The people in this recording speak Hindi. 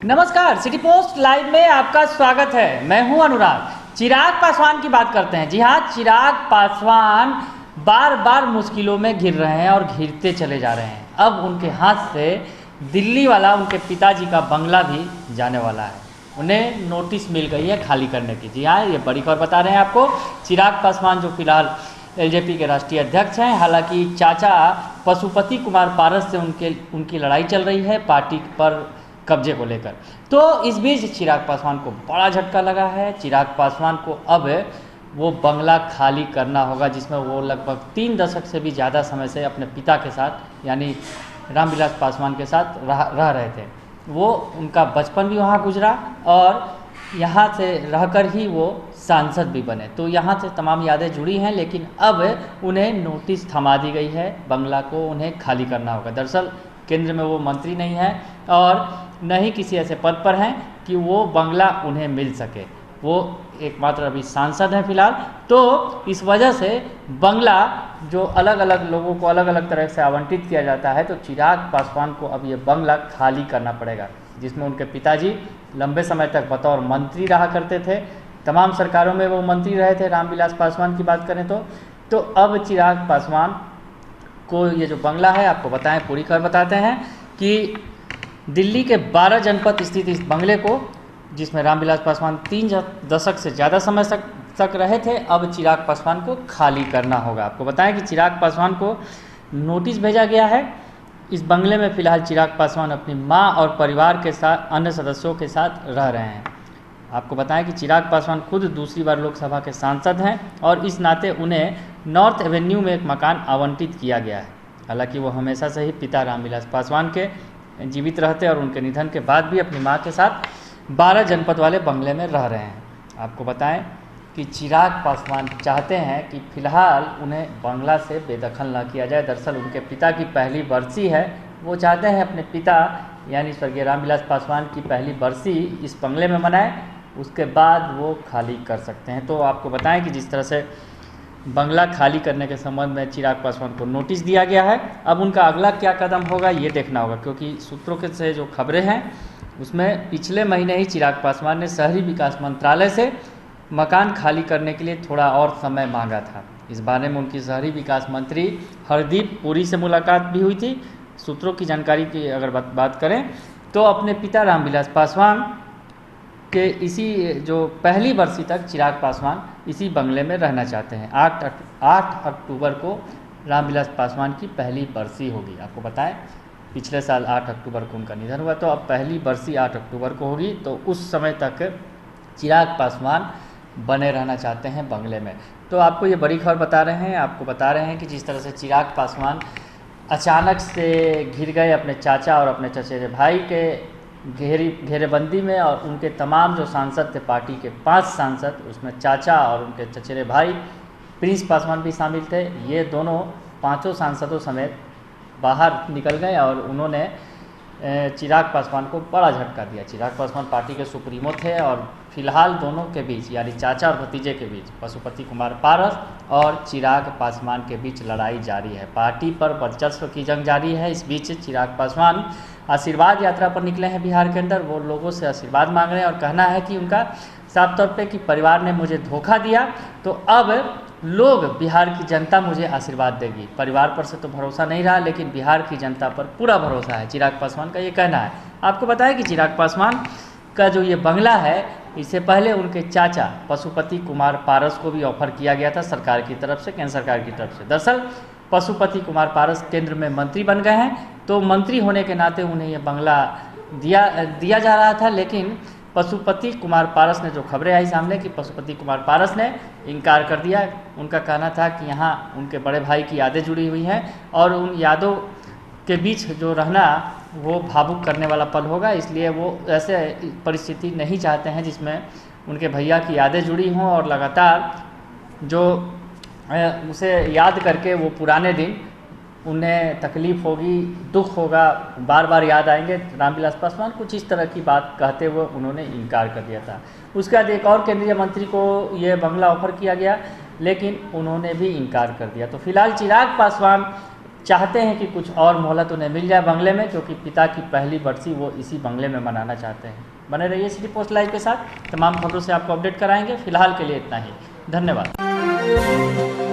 नमस्कार, सिटी पोस्ट लाइव में आपका स्वागत है। मैं हूं अनुराग। चिराग पासवान की बात करते हैं। जी हां, चिराग पासवान बार बार मुश्किलों में घिर रहे हैं और घिरते चले जा रहे हैं। अब उनके हाथ से दिल्ली वाला उनके पिताजी का बंगला भी जाने वाला है। उन्हें नोटिस मिल गई है खाली करने की। जी हाँ, ये बड़ी खबर बता रहे हैं आपको। चिराग पासवान जो फिलहाल एलजेपी के राष्ट्रीय अध्यक्ष हैं, हालांकि चाचा पशुपति कुमार पारस से उनकी लड़ाई चल रही है पार्टी पर कब्जे को लेकर। तो इस बीच चिराग पासवान को बड़ा झटका लगा है। चिराग पासवान को अब वो बंगला खाली करना होगा जिसमें वो लगभग 3 दशक से भी ज़्यादा समय से अपने पिता के साथ यानी रामविलास पासवान के साथ रह रहे थे। वो उनका बचपन भी वहाँ गुजरा और यहाँ से रहकर ही वो सांसद भी बने। तो यहाँ से तमाम यादें जुड़ी हैं, लेकिन अब उन्हें नोटिस थमा दी गई है। बंगला को उन्हें खाली करना होगा। दरअसल केंद्र में वो मंत्री नहीं है और न ही किसी ऐसे पद पर हैं कि वो बंगला उन्हें मिल सके। वो एकमात्र अभी सांसद हैं फिलहाल। तो इस वजह से बंगला जो अलग अलग लोगों को अलग अलग तरह से आवंटित किया जाता है, तो चिराग पासवान को अब ये बंगला खाली करना पड़ेगा, जिसमें उनके पिताजी लंबे समय तक बतौर मंत्री रहा करते थे। तमाम सरकारों में वो मंत्री रहे थे। रामविलास पासवान की बात करें तो अब चिराग पासवान को ये जो बंगला है, आपको बताएं, पूरी खबर बताते हैं कि दिल्ली के 12 जनपद स्थित इस बंगले को, जिसमें रामविलास पासवान 3 दशक से ज़्यादा समय तक रहे थे, अब चिराग पासवान को खाली करना होगा। आपको बताएं कि चिराग पासवान को नोटिस भेजा गया है। इस बंगले में फिलहाल चिराग पासवान अपनी मां और परिवार के साथ अन्य सदस्यों के साथ रह रहे हैं। आपको बताएं कि चिराग पासवान खुद दूसरी बार लोकसभा के सांसद हैं और इस नाते उन्हें नॉर्थ एवेन्यू में एक मकान आवंटित किया गया है। हालांकि वो हमेशा से ही पिता रामविलास पासवान के जीवित रहते और उनके निधन के बाद भी अपनी मां के साथ 12 जनपद वाले बंगले में रह रहे हैं। आपको बताएं कि चिराग पासवान चाहते हैं कि फिलहाल उन्हें बंगला से बेदखल न किया जाए। दरअसल उनके पिता की पहली बरसी है। वो चाहते हैं अपने पिता यानी स्वर्गीय रामविलास पासवान की पहली बरसी इस बंगले में मनाएं, उसके बाद वो खाली कर सकते हैं। तो आपको बताएं कि जिस तरह से बंगला खाली करने के संबंध में चिराग पासवान को नोटिस दिया गया है, अब उनका अगला क्या कदम होगा ये देखना होगा, क्योंकि सूत्रों के से जो खबरें हैं उसमें पिछले महीने ही चिराग पासवान ने शहरी विकास मंत्रालय से मकान खाली करने के लिए थोड़ा और समय मांगा था। इस बारे में उनकी शहरी विकास मंत्री हरदीप पुरी से मुलाकात भी हुई थी। सूत्रों की जानकारी की अगर बात करें तो अपने पिता रामविलास पासवान के इसी जो पहली बरसी तक चिराग पासवान इसी बंगले में रहना चाहते हैं। 8 अक्टूबर को रामविलास पासवान की पहली बरसी होगी। आपको बताएं पिछले साल 8 अक्टूबर को उनका निधन हुआ, तो अब पहली बरसी 8 अक्टूबर को होगी। तो उस समय तक चिराग पासवान बने रहना चाहते हैं बंगले में। तो आपको ये बड़ी खबर बता रहे हैं। आपको बता रहे हैं कि जिस तरह से चिराग पासवान अचानक से घिर गए अपने चाचा और अपने चचेरे भाई के घेरेबंदी में, और उनके तमाम जो सांसद थे, पार्टी के 5 सांसद, उसमें चाचा और उनके चचेरे भाई प्रिंस पासवान भी शामिल थे। ये दोनों 5 सांसदों समेत बाहर निकल गए और उन्होंने चिराग पासवान को बड़ा झटका दिया। चिराग पासवान पार्टी के सुप्रीमो थे और फिलहाल दोनों के बीच यानी चाचा और भतीजे के बीच पशुपति कुमार पारस और चिराग पासवान के बीच लड़ाई जारी है। पार्टी पर वर्चस्व की जंग जारी है। इस बीच चिराग पासवान आशीर्वाद यात्रा पर निकले हैं बिहार के अंदर। वो लोगों से आशीर्वाद मांग रहे हैं और कहना है कि उनका साफ तौर पे कि परिवार ने मुझे धोखा दिया, तो अब लोग, बिहार की जनता मुझे आशीर्वाद देगी। परिवार पर से तो भरोसा नहीं रहा, लेकिन बिहार की जनता पर पूरा भरोसा है, चिराग पासवान का ये कहना है। आपको बताया कि चिराग पासवान का जो ये बंगला है, इससे पहले उनके चाचा पशुपति कुमार पारस को भी ऑफर किया गया था सरकार की तरफ से, केंद्र सरकार की तरफ से। दरअसल पशुपति कुमार पारस केंद्र में मंत्री बन गए हैं, तो मंत्री होने के नाते उन्हें ये बंगला दिया जा रहा था। लेकिन पशुपति कुमार पारस ने, जो खबरें आई सामने कि पशुपति कुमार पारस ने इनकार कर दिया। उनका कहना था कि यहाँ उनके बड़े भाई की यादें जुड़ी हुई हैं और उन यादों के बीच जो रहना वो भावुक करने वाला पल होगा, इसलिए वो ऐसे परिस्थिति नहीं चाहते हैं जिसमें उनके भैया की यादें जुड़ी हों और लगातार जो उसे याद करके वो पुराने दिन उन्हें तकलीफ़ होगी, दुख होगा, बार बार याद आएंगे। रामविलास पासवान कुछ इस तरह की बात कहते हुए उन्होंने इनकार कर दिया था। उसके बाद एक और केंद्रीय मंत्री को ये बंगला ऑफर किया गया, लेकिन उन्होंने भी इनकार कर दिया। तो फिलहाल चिराग पासवान चाहते हैं कि कुछ और मोहलत उन्हें मिल जाए बंगले में, क्योंकि पिता की पहली बरसी वो इसी बंगले में मनाना चाहते हैं। बने रहिए सिटी पोस्ट लाइव के साथ, तमाम खबरों से आपको अपडेट कराएंगे। फिलहाल के लिए इतना ही, धन्यवाद।